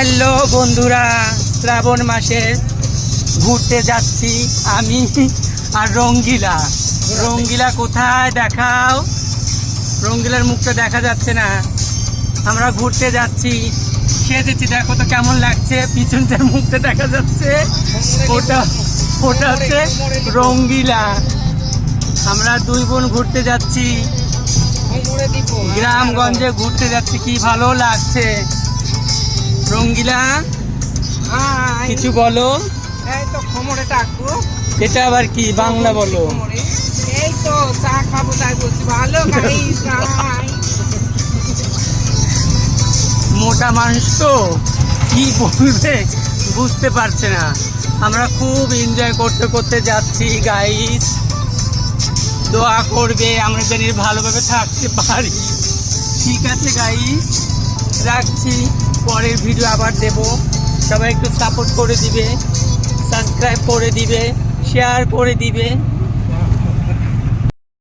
Hello বন্ধুরা, শ্রাবণ মাসে ঘুরতে যাচ্ছি আমি আর রঙ্গিলা। রঙ্গিলা কোথায় দেখাও? রঙ্গিলার মুখটা দেখা যাচ্ছে না। আমরা ঘুরতে যাচ্ছি, সেজেছি, দেখো তো কেমন লাগছে। পিছনটার মুখটা দেখা যাচ্ছে, ওটা ওটা হচ্ছে রঙ্গিলা। আমরা দুই বোন ঘুরতে যাচ্ছি, গ্রামগঞ্জে ঘুরতে যাচ্ছি, কি ভালো লাগছে। রঙ্গিলা কিছু বলো। এই তো খমরে ডাকবো। এটা আবার কি বাংলা বলো? এই তো চা খাবো তাই বলছি। ভালো গাইস, মোটা মানুষ তো কি বলবে বুঝতে পারছে না। আমরা খুব এনজয় করতে করতে যাচ্ছি গাইস। দোয়া করবে আমরা যেন ভালোভাবে থাকতে পারি। ঠিক আছে গাইস, রাখছি। পরের ভিডিও আবার দেব। সবাই একটু সাপোর্ট করে দিবে, সাবস্ক্রাইব করে দিবে, শেয়ার করে দিবে।